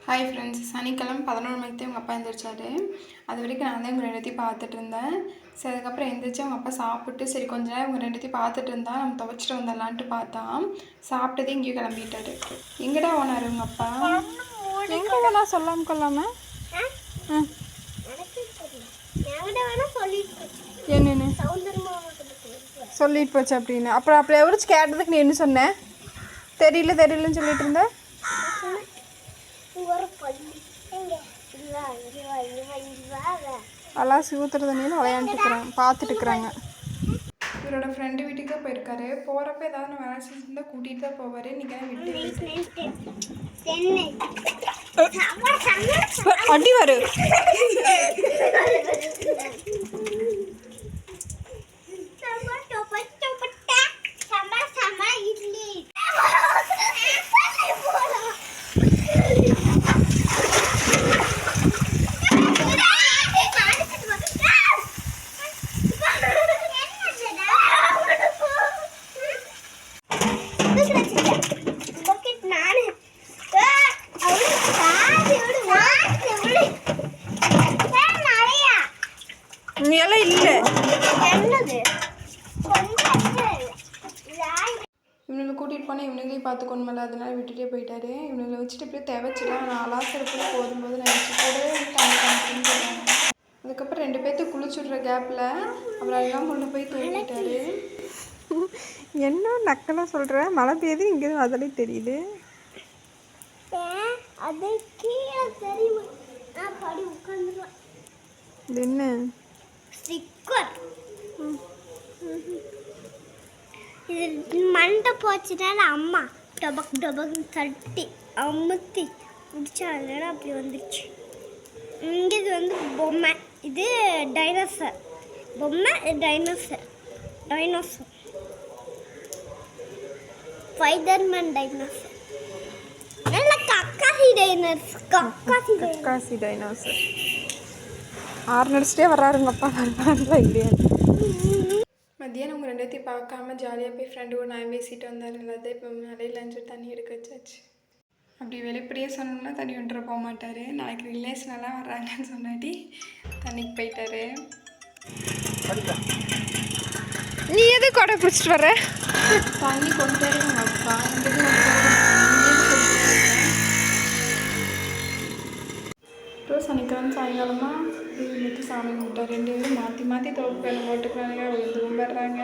Hi friends, சனிக்கிழமை 11 மணிக்கு உங்கள் அப்பா எழுந்திரிச்சாரு. அது வரைக்கும் நான் தான் இவங்க ரெண்டுத்தையும் பார்த்துட்டு இருந்தேன். சரி, அதுக்கப்புறம் எழுந்திரிச்சு அவங்க அப்பா சாப்பிட்டு சரி கொஞ்ச நேரம் இவங்க ரெண்டுத்தையும் பார்த்துட்டு இருந்தா நம்ம துவைச்சிட்டு வந்துடலான்ட்டு பார்த்தா சாப்பிட்டதே இங்கேயும் கிளம்பிட்டாரு. எங்கடா ஓனார் உங்கள் அப்பா? எங்கே வேணா சொல்லாமல் கொள்ளாமல் என்னன்னு சொல்லிட்டு போச்சு அப்படின்னு. அப்புறம் அப்படி எவரிச்சு கேட்டதுக்கு நீ என்ன சொன்ன? தெரியலன்னு சொல்லிட்டு இருந்த. எல்லாம் சிவத்துற தண்ணியில் விளையாண்டுக்கிறாங்க, பார்த்துட்டு இருக்கிறாங்க. இவரோட ஃப்ரெண்டு வீட்டுக்கு தான் போயிருக்காரு. போகிறப்ப ஏதாவது நான் வேலை செஞ்சுருந்தா கூட்டிகிட்டு தான் போவார். இன்றைக்கி விட்டு அடி வரு. எல்லாம் இல்லை. இவனுங்களை கூட்டிகிட்டு போனால் இவனுங்களையும் பார்த்துக்கணுமில்ல, அதனால விட்டுட்டே போயிட்டாரு. இவனுங்களை வச்சுட்டு இப்படியே தேவைச்சிடலாம். நான் அலாசரப்புல போகும்போது நினச்சி கூட தண்ணி காமிச்சுன்னு போகிறாங்க. அதுக்கப்புறம் 2 பேர்த்து குளிச்சுடுற கேப்பில் அப்புறம் எல்லாம் கொண்டு போய் தூங்கிட்டாரு. என்ன நக்கலாக சொல்கிற? மழை பெய்யுது இங்கே அதிலே தெரியுது. இது என்ன இது மண்டை போச்சுனால அம்மா டபக் டபக்னு தட்டி அமுத்தி முடிச்சால அப்படி வந்துடுச்சு. இங்கே இது வந்து பொம்மை, இது டைனோசர் பொம்மை, டைனோசர் ஸ்பைடர்மேன் டைனோசர், நல்ல கக்காசி டைனோசர். நடிச்சிட்டே வர்றாருங்கப்பா. நல்லா இல்லையா? மத்தியானம் உங்கள் 2த்தையும் பார்க்காம ஜாலியாக போய் ஃப்ரெண்டு கூட நான் பேசிட்டு வந்தார். எல்லாத்தையும் இப்போ மழையில் லஞ்சு தண்ணி எடுக்க வச்சாச்சு. அப்படி வெளிப்படையே சொன்னோம்னா தண்ணி ஒன்ற போக மாட்டார். நாளைக்கு ரிலேஷனெல்லாம் வர்றாங்கன்னு சொன்னாட்டி தண்ணிக்கு போயிட்டாரு. நீ எது கொடை பிடிச்சிட்டு வர்ற? தண்ணி கொண்டு வருங்க அப்பா. அப்புறம் சனிக்கிழமை சாயங்காலமாக வீட்டு சாமி கும்பிட்டா. 2 பேரும் மாற்றி மாற்றி தோப்பு வேலை போட்டுக்கிறாங்க. விழுந்து கும்பிட்றாங்க.